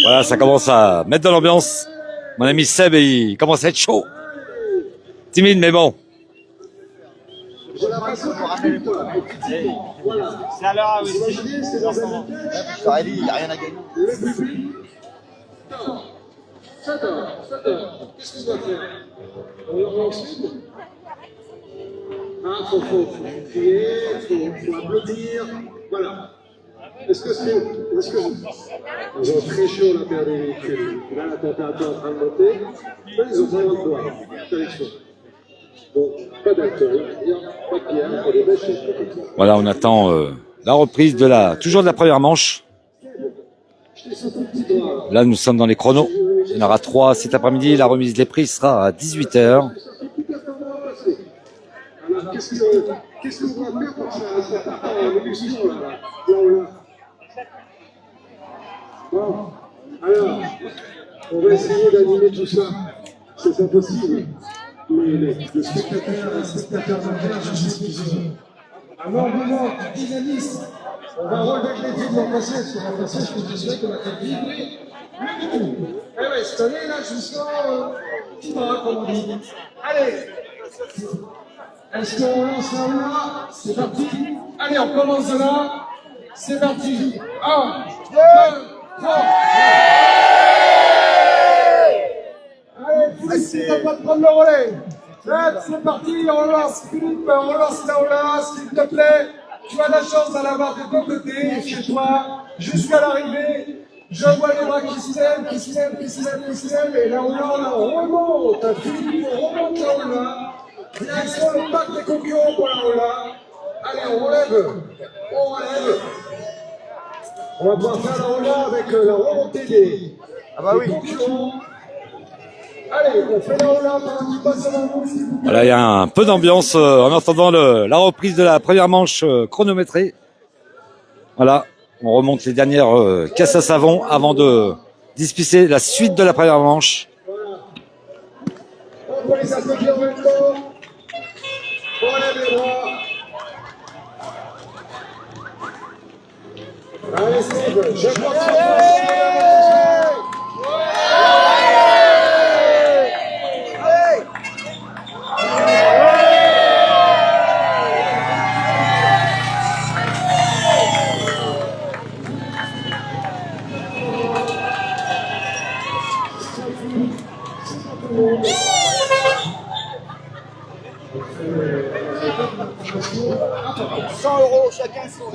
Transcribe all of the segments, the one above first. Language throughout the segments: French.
Voilà, ça commence à mettre de l'ambiance. Mon ami Seb, il commence à être chaud. Timide, mais bon. J'ai l'impression qu'on ramène voilà. C'est à l'heure aussi. Imaginez, c'est dans un hôtel. Il n'y a rien à gagner. Le public. Ça dort. Qu'est-ce qu'on doit faire? On leur ensuite. Ah, faut crier, faut applaudir. Voilà. Est-ce que ils ont très chaud la paire des véhicules. Là, la température est en train de monter. Là, ils ont pas le droit de boire. Interdiction. Donc, pas d'alcool, pas de bière, pas de bêches. Voilà, on attend la reprise toujours de la première manche. Là, nous sommes dans les chronos. Il y en aura 3 cet après-midi. La remise des prix sera à 18h. Alors, qu'est-ce qu'on va faire pour ça en émission, là Bon, alors, on va essayer d'animer tout ça. C'est pas possible. Le spectateur d'envers, je suis excusé. Un mouvement dynamisme. On va relever les pieds de l'emplacé, parce que l'emplacé, je peux te dire qu'on a fait vibrer. Eh ouais, cette année, là, je vous sens petit bras, comme on dit. Allez! Est-ce qu'on lance là? C'est parti. Allez, on commence de là. C'est parti. 1, 2, 3. Allez, Philippe, tu vas pas te prendre le relais. C'est parti, on lance. Philippe, on lance là, on lance, s'il te plaît. Tu as la chance d'en avoir de ton côté, chez toi, jusqu'à l'arrivée. Je vois les bras qui se lèvent, et là, on remonte. Philippe, on remonte là, on l'a. Direction le pack des concurrents pour la Ola. Allez, on relève. On va pouvoir faire la Ola avec la remontée des concurrents. Allez, on fait la Ola pendant qu'il passe devant nous. Voilà, il y a un peu d'ambiance en entendant la reprise de la première manche chronométrée. Voilà, on remonte les dernières caisses à savon avant de disputer la suite de la première manche. Voilà. On peut les applaudir en même temps. On lève les bras. Allez, Steve, je crois que chacun son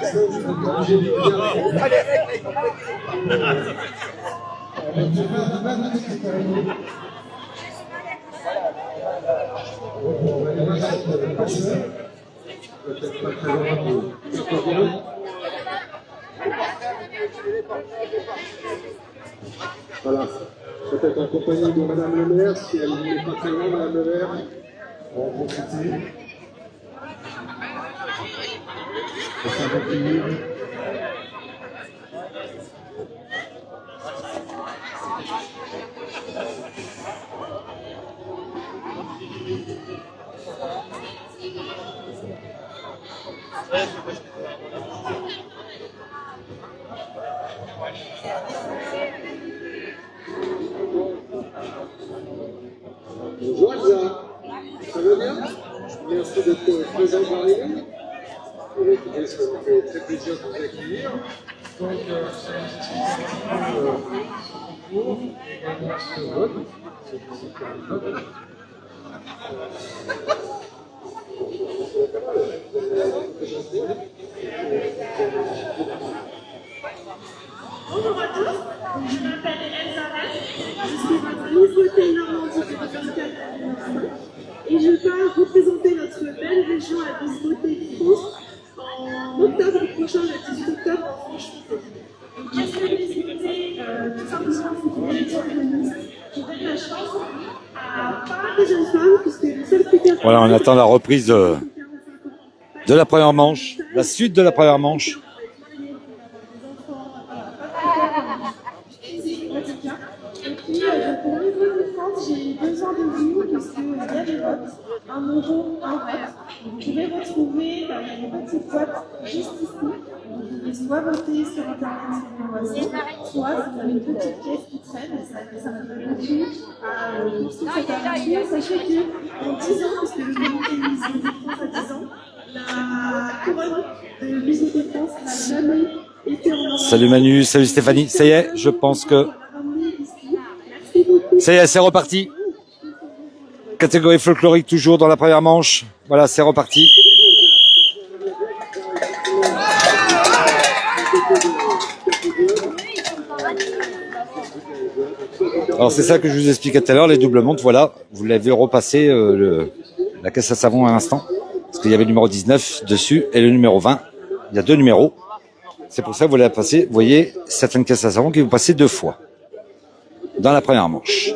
voilà, peut-être en compagnie de Madame le maire, si elle n'est pas très loin, Madame le maire, on va profiter. Pour faire accueillir. Bonjour Elsa, ça va bien? Merci d'être présent par l'arrivée. Écoutez, ça nous fait très plaisir de vous accueillir. Donc, bonjour à tous, je m'appelle Elsa Rest, je suis votre nouveauté Normandie du 24 et je pars représenter notre belle région à Beauté France en octobre prochain, le 18 octobre en Franche-Comté. Donc qu'est-ce que visiter tout simplement pour les journalistes qui donnent la chance à pas mal de jeunes femmes puisque les seuls critères... Voilà, on attend la reprise de la première manche, la suite de la première manche. Et puis, pour le niveau de France, j'ai besoin de vous parce qu'il y a des votes, 1 euro, 1 vote. Vous pouvez retrouver les petites boîtes juste ici. Vous avez soit voté sur Internet sur l'information, soit vous avez une petite pièce qui traîne, et ça va donner beaucoup à poursuivre cette aventure. Sachez qu'en 10 ans, parce que le comité Miss Beauté France a 10 ans, la couronne de Miss Beauté France n'a jamais été en Normandie. Salut Manu, salut Stéphanie. Ça y est, je pense que ça y est, c'est reparti. Catégorie folklorique toujours dans la première manche. Voilà, c'est reparti. Alors c'est ça que je vous expliquais tout à l'heure, les doubles montes, voilà. Vous l'avez repassé la caisse à savon à l'instant. Parce qu'il y avait le numéro 19 dessus et le numéro 20. Il y a deux numéros. C'est pour ça que vous l'avez passé. Vous voyez certaines caisses à savon qui vous passez 2 fois dans la première manche.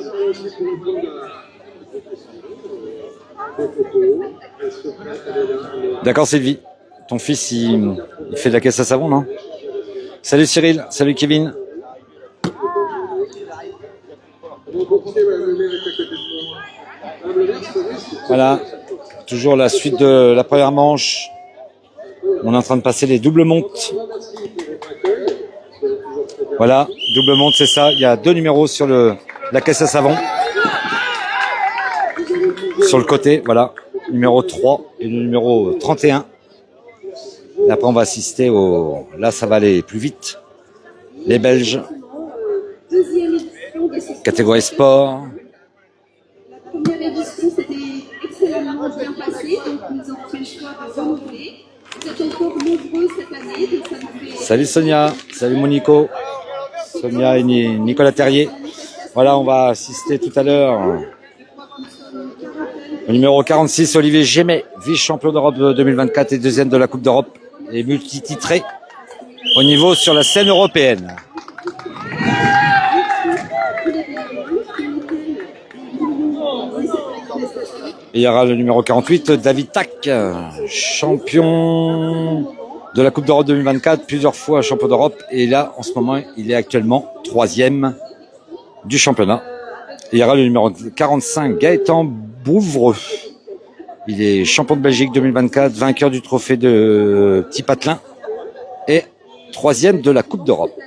D'accord Sylvie, ton fils il fait de la caisse à savon, non? Salut Cyril, salut Kevin. Voilà, toujours la suite de la première manche. On est en train de passer les doubles montes. Voilà, double monte, c'est ça. Il y a 2 numéros sur la caisse à savon. Sur le côté, voilà. Numéro 3 et le numéro 31. Et après, on va assister au... Là, ça va aller plus vite. Les Belges. Catégorie sport. La première édition s'était extrêmement bien passée, donc nous avons fait le choix de renouveler. Vous êtes encore nombreux cette année, donc ça nous fait... Salut Sonia, salut Monico. Sonia et Nicolas Terrier. Voilà, on va assister tout à l'heure au numéro 46, Olivier Gémet, vice-champion d'Europe 2024 et deuxième de la Coupe d'Europe et multititré au niveau sur la scène européenne. Et il y aura le numéro 48, David Tac, champion de la Coupe d'Europe 2024, plusieurs fois champion d'Europe. Et là, en ce moment, il est actuellement 3e du championnat. Et il y aura le numéro 45, Gaëtan Bouvreux. Il est champion de Belgique 2024, vainqueur du trophée de Petit Patelin et 3e de la Coupe d'Europe.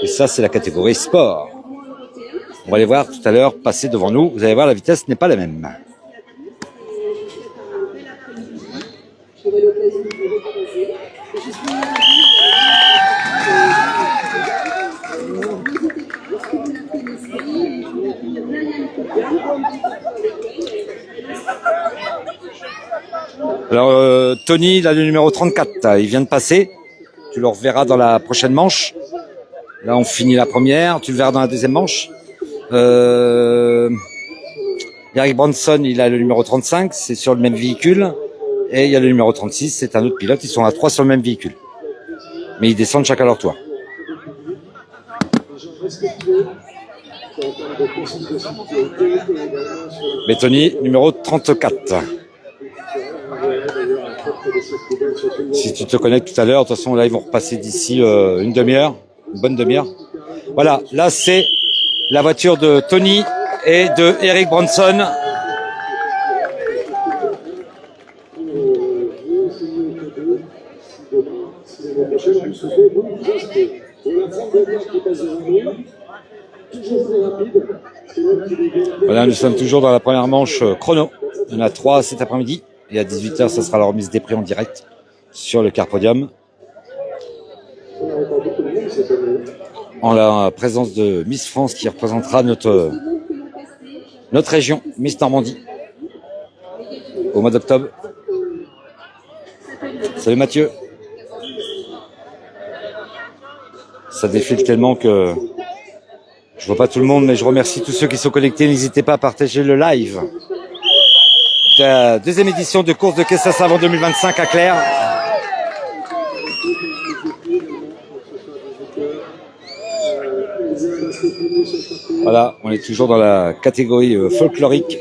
Et ça, c'est la catégorie sport. On va les voir tout à l'heure passer devant nous. Vous allez voir, la vitesse n'est pas la même. Alors Tony, il a le numéro 34, il vient de passer. Tu le reverras dans la prochaine manche. Là, on finit la première, tu le verras dans la deuxième manche. Eric Branson, il a le numéro 35, c'est sur le même véhicule. Et il y a le numéro 36, c'est un autre pilote, ils sont à 3 sur le même véhicule. Mais ils descendent chacun à leur toit. Mais Tony, numéro 34. Si tu te connectes tout à l'heure, de toute façon là ils vont repasser d'ici une demi-heure, une bonne demi-heure. Voilà, là c'est la voiture de Tony et de Eric Branson. Voilà, nous sommes toujours dans la première manche chrono. Il y en a 3 cet après-midi. Et à 18h, ça sera la remise des prix en direct sur le Car Podium. En la présence de Miss France qui représentera notre région, Miss Normandie, au mois d'octobre. Salut Mathieu. Ça défile tellement que je vois pas tout le monde, mais je remercie tous ceux qui sont connectés. N'hésitez pas à partager le live de la deuxième édition de course de caisse à savon 2025 à Claire. Voilà, on est toujours dans la catégorie folklorique.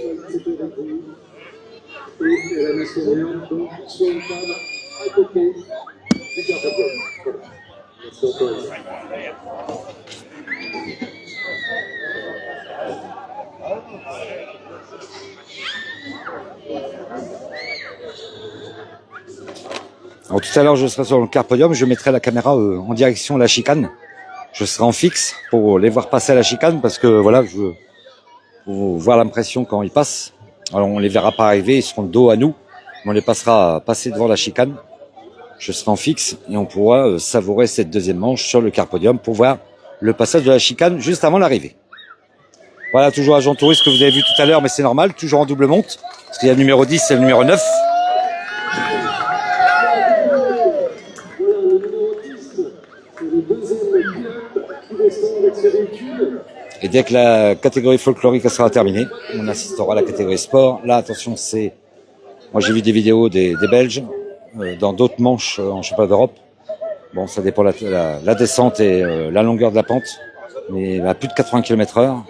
Alors, tout à l'heure, je serai sur le car podium, je mettrai la caméra en direction de la chicane. Je serai en fixe pour les voir passer à la chicane parce que voilà, je veux voir l'impression quand ils passent. Alors, on les verra pas arriver, ils seront de dos à nous, mais on les passera passer devant la chicane. Je serai en fixe et on pourra savourer cette deuxième manche sur le car podium pour voir le passage de la chicane juste avant l'arrivée. Voilà, toujours agent touriste que vous avez vu tout à l'heure, mais c'est normal, toujours en double monte, parce qu'il y a le numéro 10 et le numéro 9. Et dès que la catégorie folklorique sera terminée, on assistera à la catégorie sport. Là, attention, moi j'ai vu des vidéos des Belges dans d'autres manches en championnat d'Europe. Bon, ça dépend la descente et la longueur de la pente, mais à plus de 80 km/h.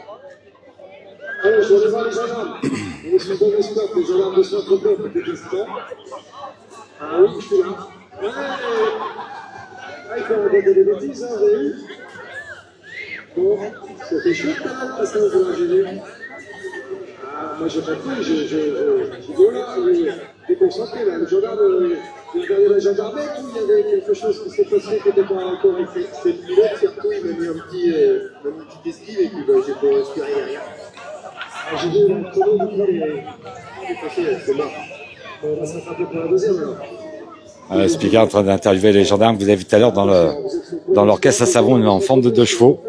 Allez, je vais voir les gendarmes. Je suis bon espoir que les gendarmes de centre bloc ont des questions. Ah oui, je suis là. Ouais. Ah, il faut raconter des bêtises, hein, vous avez vu? Bon, c'était chaud quand même, parce que je l'ai vu. Ah, moi j'ai pas cru, je dis oh là, il est déconcentré là. Le gendarme, il regardait la gendarmerie, il y avait quelque chose qui s'est passé qui n'était pas correct. C'est le pilote, surtout, il m'a mis une petite esquive et puis j'ai pas respiré rien. J'ai vu le chrono, du coup, il est passé, c'est mort. On va s'attraper pour la deuxième alors. Le speaker est en train d'interviewer les gendarmes que vous avez vu tout à l'heure dans leur caisse à savon en forme de 2 chevaux.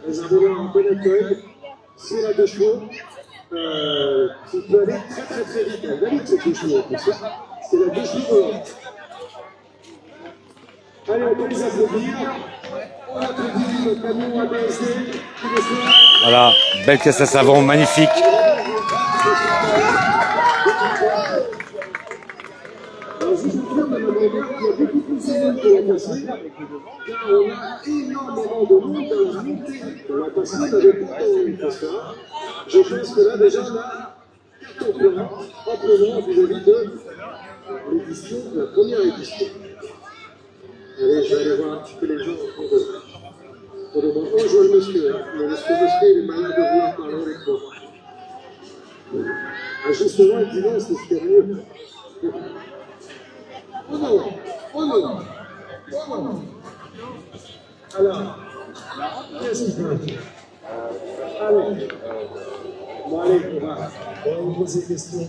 Les ambulants en connecteur, c'est la 2 chevaux, qui peut aller très très très vite. Elle va vite cette 2 chevaux, c'est la 2 chevaux. Allez, on peut les applaudir. On applaudit le camion ABSD qui descend. Voilà, belle caisse à savon, magnifique. Alors, je vous confirme, madame la maire, qu'il y a beaucoup plus de monde que la passée, car on a énormément de monde dans la montée. Dans la passée, on avait beaucoup de monde. Je pense que là, déjà, on a amplement vis-à-vis de l'édition, la première édition. Allez, je vais aller voir un petit peu les gens autour de moi. Oh, je vois le monsieur. Le monsieur, il est malade de vouloir parler avec moi. Ah, justement, il dit non, c'est ce qu'il y a mieux. Oh non, oh non, oh non. Alors, qu'est-ce qu'il fait? Allez, bon allez, on va vous poser des questions.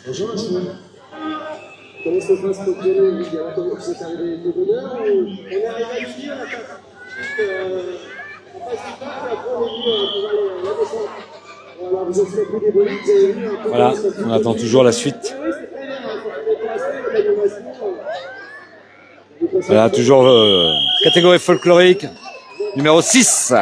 Bonjour, monsieur. Comment se passe votre journée? Vous êtes arrivé de bonne heure ou... On est arrivé ici, on a fait on passe du parc, et après on est venu pour aller à la descente. Voilà, vous êtes fait plus des bolides, vous avez vu un peu... Voilà, on attend toujours la suite. Voilà, toujours catégorie folklorique, numéro 6.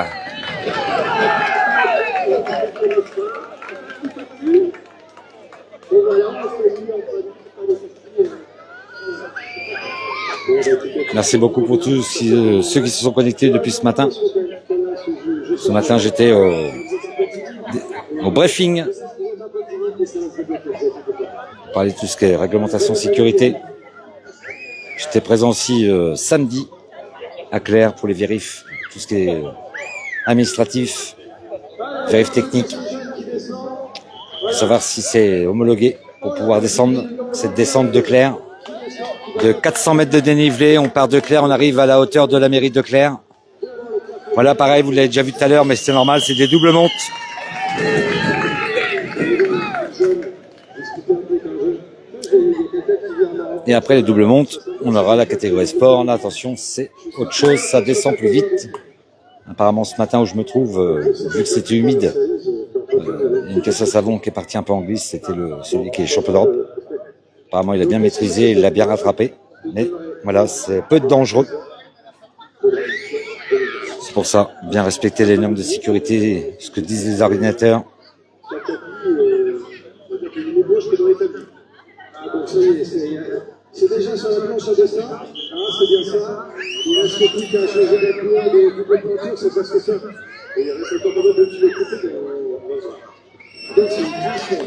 Merci beaucoup pour tous ceux qui se sont connectés depuis ce matin. Ce matin, j'étais au briefing. On parlait de tout ce qui est réglementation sécurité. J'étais présent aussi samedi à Claire pour les vérifs, tout ce qui est administratif, vérif technique, pour savoir si c'est homologué pour pouvoir descendre cette descente de Claire. De 400 mètres de dénivelé, on part de Claire, on arrive à la hauteur de la mairie de Claire. Voilà, pareil, vous l'avez déjà vu tout à l'heure, mais c'est normal, c'est des doubles montes. Et après les doubles montes, on aura la catégorie sport. Là, attention, c'est autre chose, ça descend plus vite. Apparemment, ce matin où je me trouve, vu que c'était humide, une caisse à savon qui est partie un peu en glisse, c'était celui qui est champion d'Europe. Apparemment, il a bien maîtrisé, il l'a bien rattrapé. Mais voilà, c'est peu dangereux. C'est pour ça, bien respecter les normes de sécurité, ce que disent les ordinateurs. C'est déjà sur la planche à dessin, hein, c'est bien ça. Il reste plus qu'à changer la couleur des peintures, c'est presque ça. Et il reste encore pas mal de petits côtés. Donc c'est une création.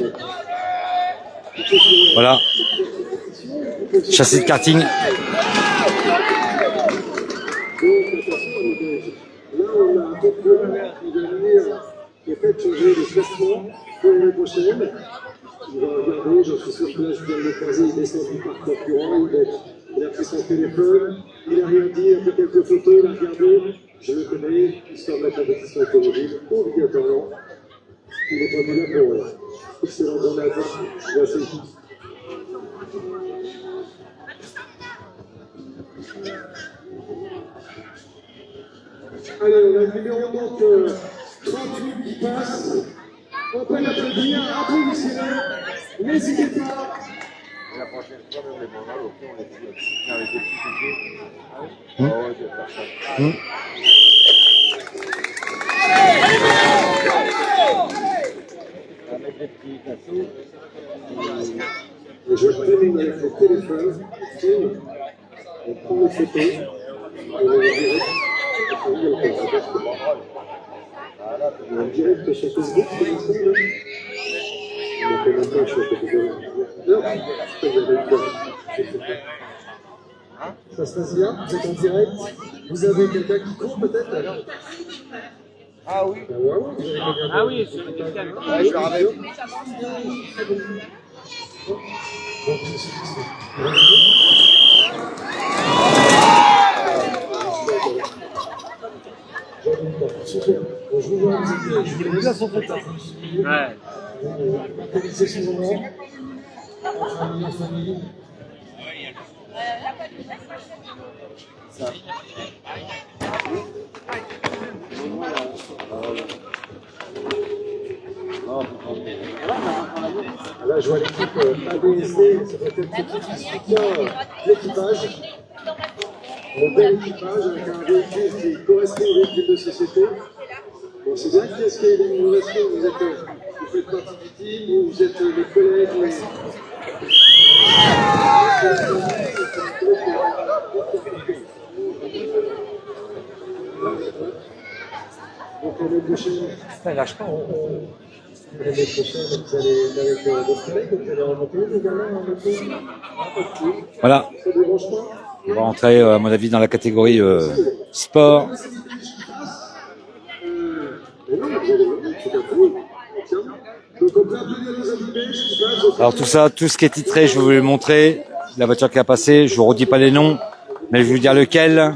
Voilà. Châssis de karting. Donc là, on a un peu de colère qui va venir, qui est fait changer de classement pour l'année prochaine. Il va regarder, j'en suis là, je viens de le croiser, il est descendu par concurrent, il a pris son téléphone, il a rien dit, il a fait quelques photos, il a regardé, je le connais, histoire de la compétition automobile, obligatoirement. Il est pas mal pour excellent journée à toi, merci. Allez, on a le numéro donc 38 qui passe. On peut l'applaudir, applaudissez-le, n'hésitez pas. La prochaine fois, même les bons au on les tient avec des petits sujets. Ah ouais, je vais faire ça. On va mettre des petits casseaux. Je filme avec le téléphone, on prend les photos, et on va direct. En direct sur Facebook, pour l'instant, là. On fait maintenant sur Facebook. Non, ça se passe bien, vous êtes en direct. Vous avez quelqu'un qui court peut-être? Ah oui. Ah ouais, vous avez quelqu'un Ah oui, c'est le deuxième. Ouais, je vais avec. Super. Bon, je vous vois, je vous bien son fait. Ouais. Organisez ce moment. Entre amis en famille. Là, je vois l'équipe ABSD, ça peut être qui soutient l'équipage. Un bel équipage avec un véhicule qui correspond au véhicule de société. Bon, c'est bien qu'est-ce qu'il y a l'innovation, vous faites partie du team, vous êtes les collègues, donc l'année prochaine, lâche pas. l'année prochaine, vous allez avec votre collègue, vous allez remonter également un peu. Voilà. Ça ne dérange pas. On va rentrer, à mon avis, dans la catégorie sport. Alors tout ça, tout ce qui est titré, je vais vous le montrer. La voiture qui a passé, je vous redis pas les noms, mais je vais vous dire lequel.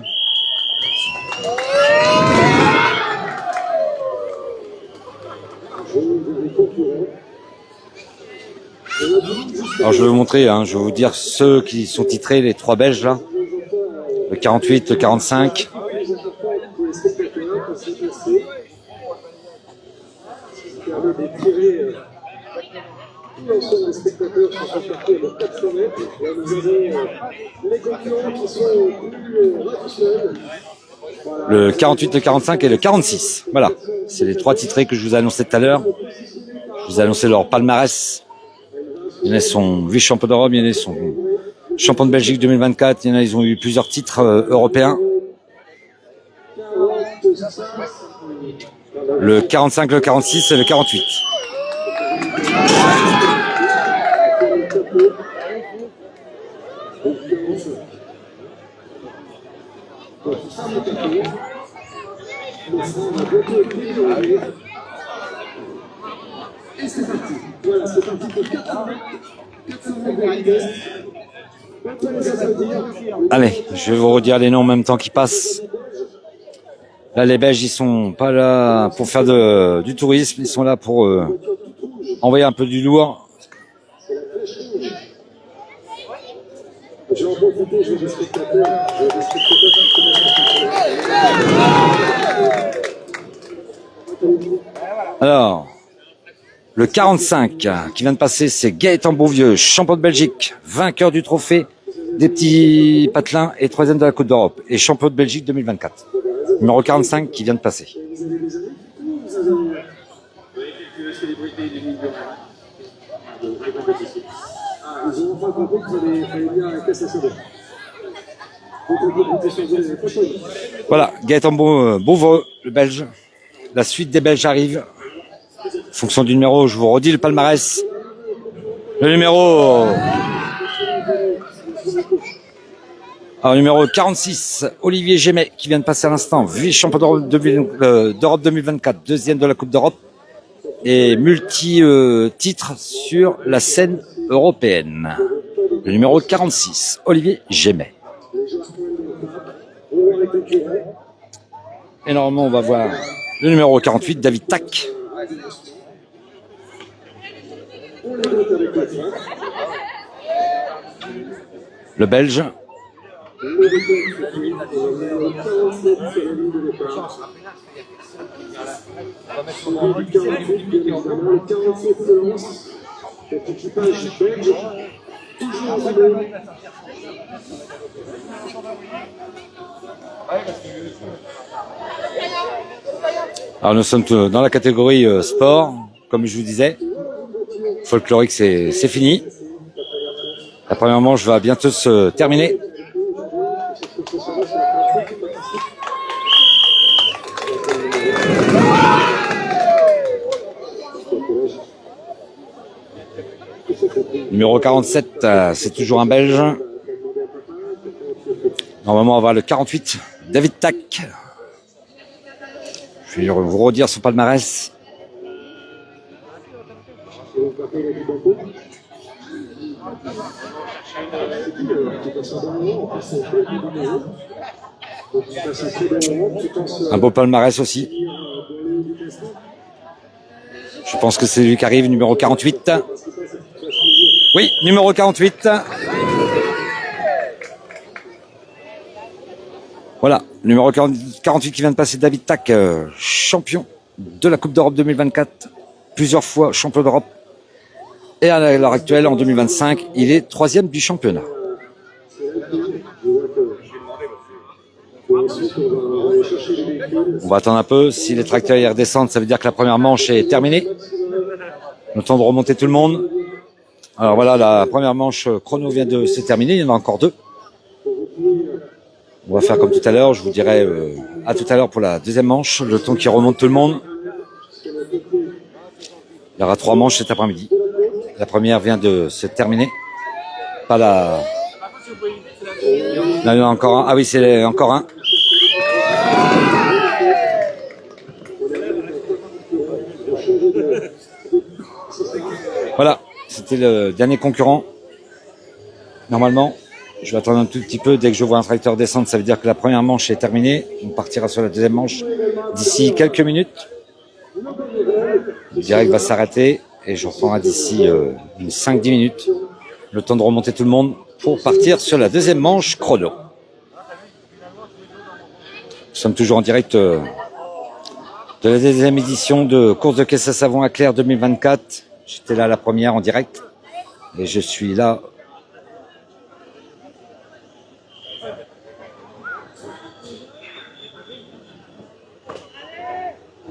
Alors je vais vous montrer, je vais vous dire ceux qui sont titrés, les trois Belges là. Le 48, le 45. L'ensemble des spectateurs sur ce parcours de 400 mètres. Là, vous avez les concurrents qui sont plus radicaux. Le 48, le 45 et le 46. Voilà, c'est les trois titrés que je vous ai annoncés tout à l'heure. Je vous ai annoncé leur palmarès. Il y en a qui sont vice-champions d'Europe, il y en a qui sont champions de Belgique 2024, il y en a ils ont eu plusieurs titres européens. Le 45, le 46 et le 48. Et c'est parti. Voilà, c'est parti pour 400 mètres. On peut les applaudir. Allez, je vais vous redire les noms en même temps qui passent. Là, les Belges, ils sont pas là pour faire du tourisme, ils sont là pour envoyer un peu du lourd. Je vais en profiter, je vais des spectateurs. Alors, le 45 qui vient de passer, c'est Gaëtan Beauvieux, champion de Belgique, vainqueur du trophée des petits patelins et troisième de la Coupe d'Europe et champion de Belgique 2024. Numéro 45 qui vient de passer. Vous avez des amis? Vous avez quelques célébrités du milieu de compétition. Ah, ils ont enfin compris qu'il fallait bien arrêter sa saison. Donc on peut compter sur vous l'année prochaine. Voilà, Gaëtan Beauvieux, le Belge. La suite des Belges arrive. En fonction du numéro, je vous redis le palmarès. Le numéro... Alors, numéro 46, Olivier Gémet, qui vient de passer à l'instant, vice-champion d'Europe 2024, deuxième de la Coupe d'Europe, et multi-titre sur la scène européenne. Le numéro 46, Olivier Gémet. Et normalement, on va voir le numéro 48, David Tac. Le Belge. Alors nous sommes dans la catégorie sport, comme je vous disais. Folklorique, c'est fini. La première manche va bientôt se terminer. Numéro 47, c'est toujours un Belge. Normalement, on va voir le 48, David Tac. Je vais vous redire son palmarès. Un beau palmarès aussi. Je pense que c'est lui qui arrive, numéro 48. Oui, numéro 48. Voilà, numéro 48 qui vient de passer, David Tac, champion de la Coupe d'Europe 2024, plusieurs fois champion d'Europe. Et à l'heure actuelle, en 2025, il est 3e du championnat. On va attendre un peu. Si les tracteurs y redescendent, ça veut dire que la première manche est terminée. Le temps de remonter tout le monde. Alors voilà, la première manche chrono vient de se terminer. Il y en a encore 2. On va faire comme tout à l'heure. Je vous dirai à tout à l'heure pour la deuxième manche. Le temps qui remonte tout le monde. Il y aura 3 manches cet après-midi. La première vient de se terminer. Pas la... Là, il y en a encore un. Ah oui, c'est encore un. Voilà, c'était le dernier concurrent. Normalement, je vais attendre un tout petit peu. Dès que je vois un tracteur descendre, ça veut dire que la première manche est terminée. On partira sur la deuxième manche d'ici quelques minutes. Le direct va s'arrêter et je reprendrai d'ici 5-10 minutes. Le temps de remonter tout le monde pour partir sur la deuxième manche chrono. Nous sommes toujours en direct de la deuxième édition de course de caisse à savon à Claire 2024. J'étais là la première en direct et je suis là.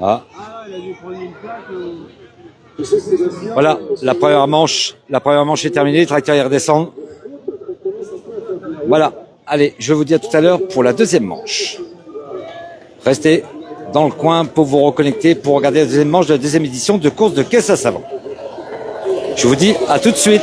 Ah. Voilà, la première manche est terminée, les tracteurs y redescendent. Voilà, allez, je vous dis à tout à l'heure pour la deuxième manche. Restez dans le coin pour vous reconnecter, pour regarder la deuxième manche de la deuxième édition de course de caisse à savon. Je vous dis à tout de suite.